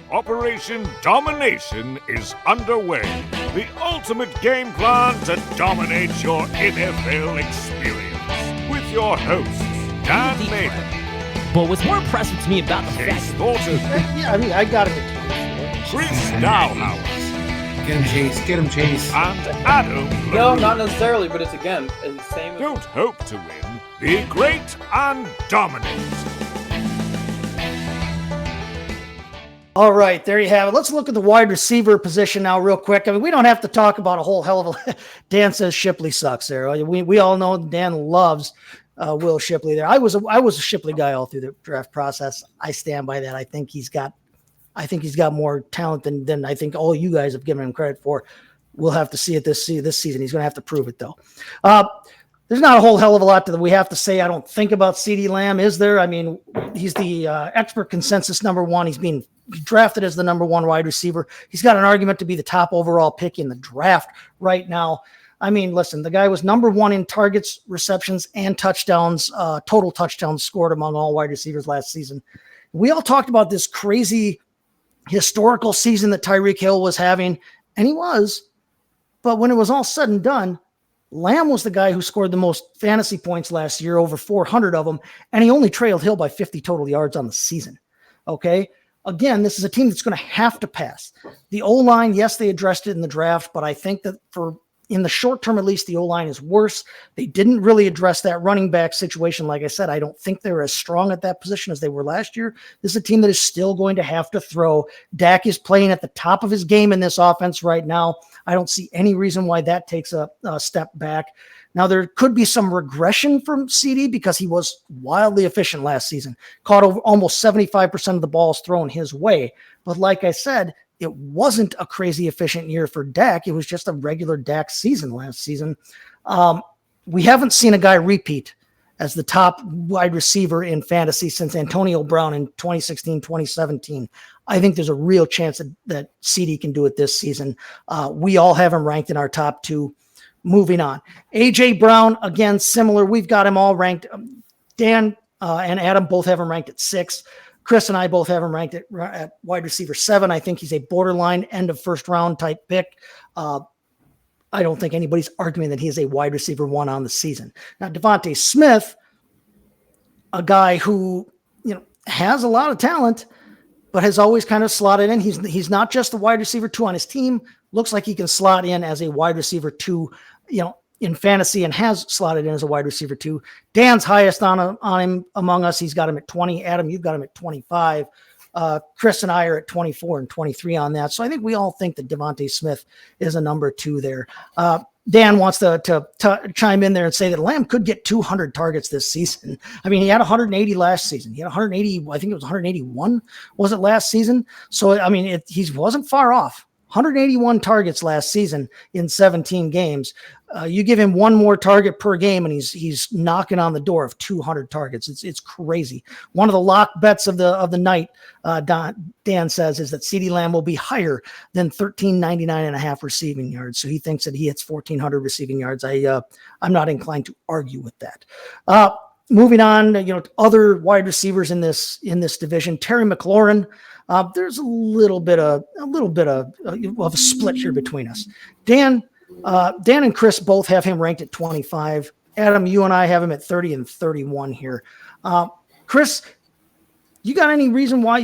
Operation Domination is underway. The ultimate game plan to dominate your NFL experience. With your hosts, Dan Maiden. But what's more impressive to me about the Chase fact Thornton. Yeah, I mean, I got it. Chris Dowhouse. Get him, Chase. Get him, Chase. And Adam No, LaRue. not necessarily, but it's again the same. Don't hope to win. Be great and dominate. All right, there you have it. Let's look at the wide receiver position now real quick. I mean, we don't have to talk about a whole hell of a Dan says Shipley sucks there. We all know Dan loves Will Shipley there. I was a Shipley guy all through the draft process. I stand by that. I think he's got more talent than I think all you guys have given him credit for. We'll have to see it this season. He's going to have to prove it, though. There's not a whole hell of a lot that we have to say, I don't think, about CeeDee Lamb, is there? I mean, he's the expert consensus number one. He's being drafted as the number one wide receiver. He's got an argument to be the top overall pick in the draft right now. I mean, listen, the guy was number one in targets, receptions, and touchdowns, total touchdowns scored among all wide receivers last season. We all talked about this crazy historical season that Tyreek Hill was having, and he was. But when it was all said and done, Lamb was the guy who scored the most fantasy points last year, over 400 of them, and he only trailed Hill by 50 total yards on the season. Okay? Again, this is a team that's going to have to pass. The O-line, yes, they addressed it in the draft, but I think that in the short term, at least, the O-line is worse. They didn't really address that running back situation. Like I said, I don't think they're as strong at that position as they were last year. This is a team that is still going to have to throw. Dak is playing at the top of his game in this offense right now. I don't see any reason why that takes a step back. Now, there could be some regression from CeeDee because he was wildly efficient last season, caught over almost 75% of the balls thrown his way. But like I said, it wasn't a crazy efficient year for Dak. It was just a regular Dak season last season. We haven't seen a guy repeat as the top wide receiver in fantasy since Antonio Brown in 2016, 2017. I think there's a real chance that CeeDee can do it this season. We all have him ranked in our top two. Moving on. A.J. Brown, again, similar. We've got him all ranked. Dan and Adam both have him ranked at 6. Chris and I both have him ranked at wide receiver 7. I think he's a borderline end of first round type pick. I don't think anybody's arguing that he is a wide receiver 1 on the season. Now, Devontae Smith, a guy who has a lot of talent, but has always kind of slotted in. He's not just the wide receiver 2 on his team. Looks like he can slot in as a wide receiver 2, in fantasy, and has slotted in as a wide receiver 2. Dan's highest on him among us. He's got him at 20. Adam, you've got him at 25. Chris and I are at 24 and 23 on that. So I think we all think that Devontae Smith is a number 2 there. Dan wants to chime in there and say that Lamb could get 200 targets this season. I mean, he had 180 last season. He had 180. I think it was 181. Was it last season? So, I mean, he wasn't far off. 181 targets last season in 17 games. You give him one more target per game, and he's knocking on the door of 200 targets. It's crazy. One of the lock bets of the night, Dan says, is that CeeDee Lamb will be higher than 1399 and a half receiving yards. So he thinks that he hits 1,400 receiving yards. I'm not inclined to argue with that. Moving on, other wide receivers in this division. Terry McLaurin. There's a little bit of a split here between us. Dan and Chris both have him ranked at 25. Adam, you and I have him at 30 and 31 here. Chris, you got any reason why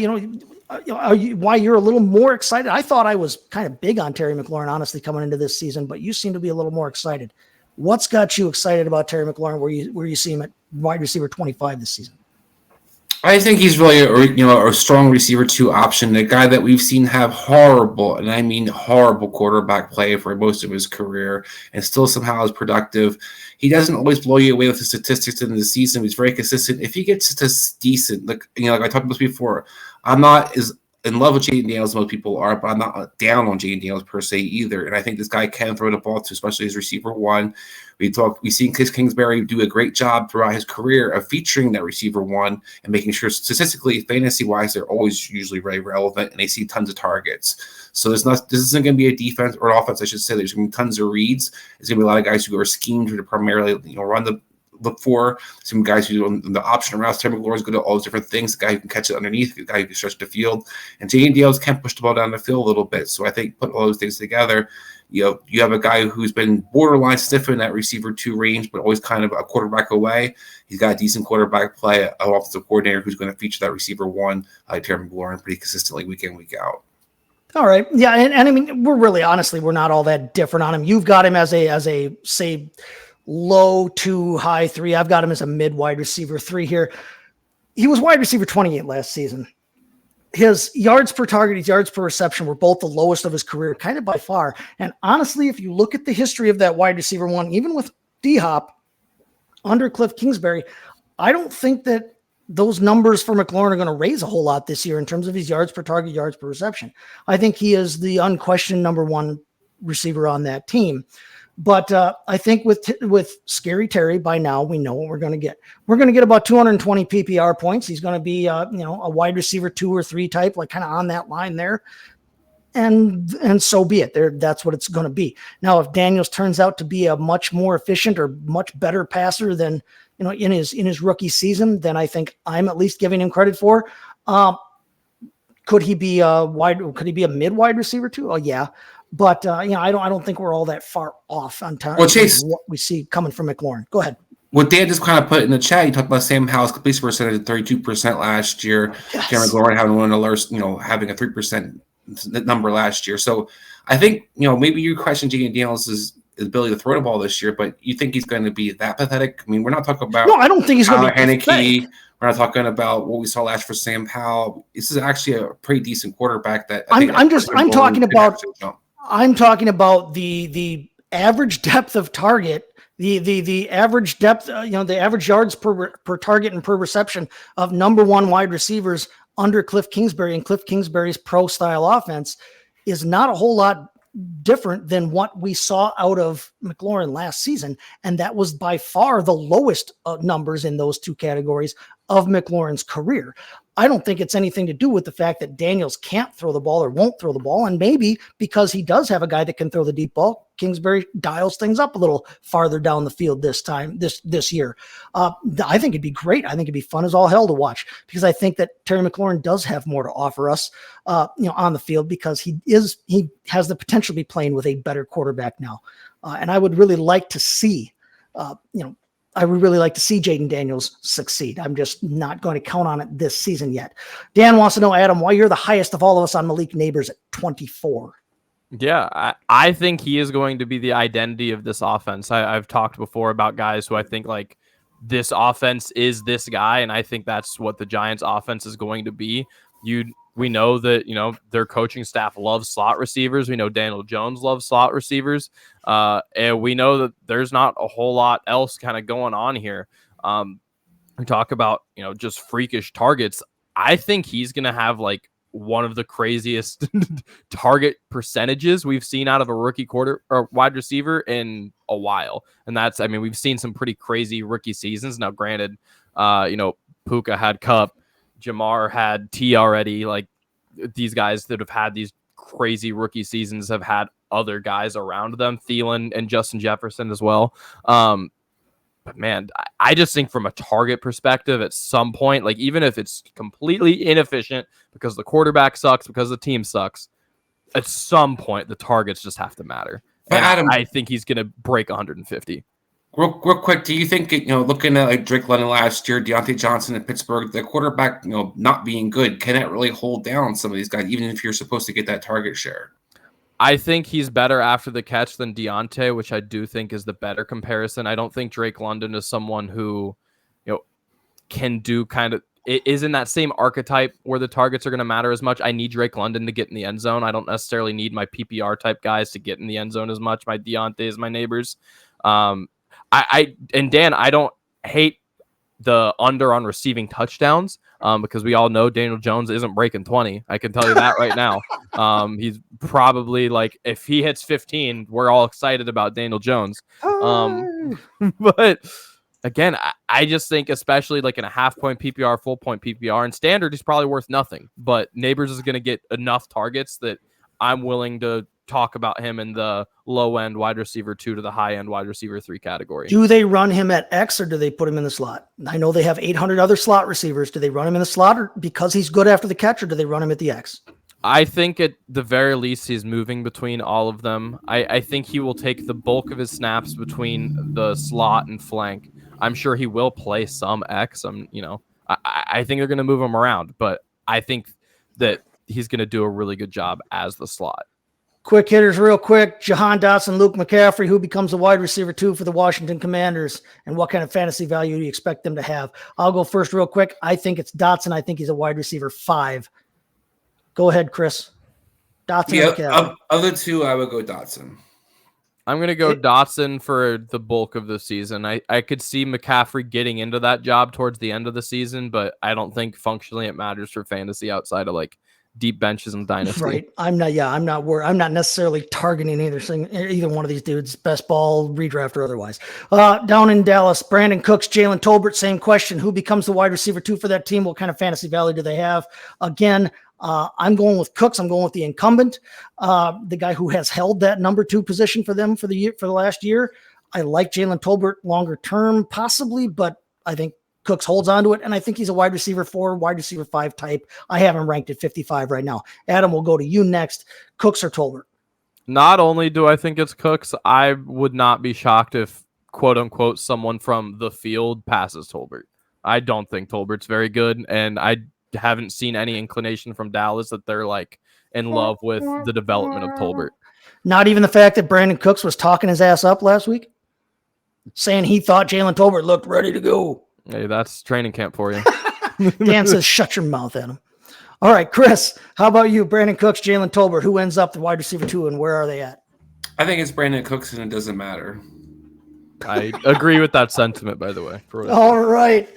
why you're a little more excited? I thought I was kind of big on Terry McLaurin, honestly, coming into this season, but you seem to be a little more excited. What's got you excited about Terry McLaurin? Where you see him at wide receiver 25 this season? I think he's really a strong receiver 2 option, a guy that we've seen have horrible, and I mean horrible, quarterback play for most of his career, and still somehow is productive. He doesn't always blow you away with the statistics in the season. He's very consistent. If he gets to decent, like I talked about this before, I'm not as in love with Jaden Daniels as most people are, but I'm not down on Jaden Daniels per se either. And I think this guy can throw the ball to, especially his receiver 1. We've seen Chris Kingsbury do a great job throughout his career of featuring that receiver 1 and making sure statistically, fantasy-wise, they're always usually very relevant and they see tons of targets. So this isn't going to be a defense or an offense, I should say. There's going to be tons of reads. There's going to be a lot of guys who are schemed to primarily run the look for. Some guys who on the option routes, Terry McLaurin is good at all those different things. The guy who can catch it underneath, the guy who can stretch the field, and J.D. Daniels can push the ball down the field a little bit. So I think put all those things together, you have a guy who's been borderline sniffing that receiver 2 range, but always kind of a quarterback away. He's got a decent quarterback play, an offensive coordinator who's going to feature that receiver 1, like Terry McLaurin, pretty consistently week in, week out. All right. Yeah. And I mean, we're not all that different on him. You've got him as a say low 2, high 3. I've got him as a mid wide receiver 3 here. He was wide receiver 28 last season. His yards per target, his yards per reception were both the lowest of his career, kind of by far. And honestly, if you look at the history of that wide receiver 1, even with D-Hop under Cliff Kingsbury, I don't think that those numbers for McLaurin are going to raise a whole lot this year in terms of his yards per target, yards per reception. I think he is the unquestioned number 1 receiver on that team. But I think with Scary Terry, by now we know what we're going to get. We're going to get about 220 PPR points. He's going to be a wide receiver 2 or 3 type, like kind of on that line there. And so be it. That's what it's going to be. Now, if Daniels turns out to be a much more efficient or much better passer than in his rookie season, then I think I'm at least giving him credit for. Could he be a mid wide receiver too? Oh yeah. But I don't think we're all that far off on time. Well, Chase, what we see coming from McLaurin. Go ahead. What Dan just kind of put in the chat, you talked about Sam Howell's completion percentage at 32% last year. Yes. Jeremy McLaurin having one of the lowest, having a 3% number last year. So I think, maybe you question J.D. Daniels' ability to throw the ball this year, but you think he's going to be that pathetic? I mean, we're not talking about I don't think he's going to be pathetic. We're not talking about what we saw last for Sam Howell. This is actually a pretty decent quarterback. I'm talking about the average depth of target, the average depth, the average yards per target and per reception of number 1 wide receivers under Cliff Kingsbury and Cliff Kingsbury's pro style offense is not a whole lot different than what we saw out of McLaurin last season. And that was by far the lowest numbers in those 2 categories of McLaurin's career. I don't think it's anything to do with the fact that Daniels can't throw the ball or won't throw the ball. And maybe because he does have a guy that can throw the deep ball, Kingsbury dials things up a little farther down the field this year. I think it'd be great. I think it'd be fun as all hell to watch, because I think that Terry McLaurin does have more to offer us, on the field, because he has the potential to be playing with a better quarterback now. And I would really like to see, Jaden Daniels succeed. I'm just not going to count on it this season yet. Dan wants to know, Adam, why you're the highest of all of us on Malik Neighbors at 24. Yeah, I think he is going to be the identity of this offense. I've talked before about guys who I think like this offense is this guy, and I think that's what the Giants offense is going to be. We know that, their coaching staff loves slot receivers. We know Daniel Jones loves slot receivers. And we know that there's not a whole lot else kind of going on here. We talk about, just freakish targets. I think he's going to have like one of the craziest target percentages we've seen out of a rookie quarter or wide receiver in a while. And we've seen some pretty crazy rookie seasons. Now, granted, Puka had Cup. Jamar had T already. Like, these guys that have had these crazy rookie seasons have had other guys around them, Thielen and Justin Jefferson as well. But man, I just think from a target perspective, at some point, like even if it's completely inefficient because the quarterback sucks, because the team sucks, at some point the targets just have to matter. And Adam, I think he's going to break 150. Real quick, do you think, looking at like Drake London last year, Deontay Johnson at Pittsburgh, the quarterback, not being good, can it really hold down some of these guys, even if you're supposed to get that target share? I think he's better after the catch than Deontay, which I do think is the better comparison. I don't think Drake London is someone who, can do kind of, it is in that same archetype where the targets are going to matter as much. I need Drake London to get in the end zone. I don't necessarily need my PPR type guys to get in the end zone as much. My Deontay's, my neighbors. And Dan, I don't hate the under on receiving touchdowns because we all know Daniel Jones isn't breaking 20. I can tell you that right now. He's probably like, if he hits 15, we're all excited about Daniel Jones. But again, I just think, especially like in a half point PPR, full point PPR, and standard, he's probably worth nothing. But Neighbors is going to get enough targets that I'm willing to talk about him in the low end wide receiver 2 to the high end wide receiver 3 category. Do they run him at X or do they put him in the slot? I know they have 800 other slot receivers. Do they run him in the slot or because he's good after the catch, or do they run him at the X? I think at the very least he's moving between all of them. I think he will take the bulk of his snaps between the slot and flank. I'm sure he will play some X. I think they're going to move him around, but I think that he's going to do a really good job as the slot. Quick hitters real quick. Jahan Dotson, Luke McCaffrey, who becomes a wide receiver 2 for the Washington Commanders, and what kind of fantasy value do you expect them to have? I'll go first real quick. I think it's Dotson. I think he's a wide receiver 5. Go ahead, Chris. Dotson. Yeah, other two, I would go Dotson. I'm going to go Dotson for the bulk of the season. I could see McCaffrey getting into that job towards the end of the season, but I don't think functionally it matters for fantasy outside of like deep benches and dynasty. Right. I'm not worried. I'm not necessarily targeting either one of these dudes, best ball, redraft or otherwise. Down in Dallas, Brandon Cooks, Jalen Tolbert, same question. Who becomes the wide receiver 2 for that team? What kind of fantasy value do they have? Again, I'm going with Cooks. I'm going with the incumbent, the guy who has held that number 2 position for them for the last year. I like Jalen Tolbert longer term, possibly, but I think Cooks holds on to it, and I think he's a wide receiver 4, wide receiver 5 type. I have him ranked at 55 right now. Adam, we'll go to you next. Cooks or Tolbert? Not only do I think it's Cooks, I would not be shocked if, quote unquote, someone from the field passes Tolbert. I don't think Tolbert's very good, and I haven't seen any inclination from Dallas that they're like in love with the development of Tolbert. Not even the fact that Brandon Cooks was talking his ass up last week, saying he thought Jalen Tolbert looked ready to go. Hey, that's training camp for you. Dan says, shut your mouth, Adam. All right, Chris, how about you? Brandon Cooks, Jalen Tolbert, who ends up the wide receiver 2, and where are they at? I think it's Brandon Cooks, and it doesn't matter. I agree with that sentiment, by the way. All right.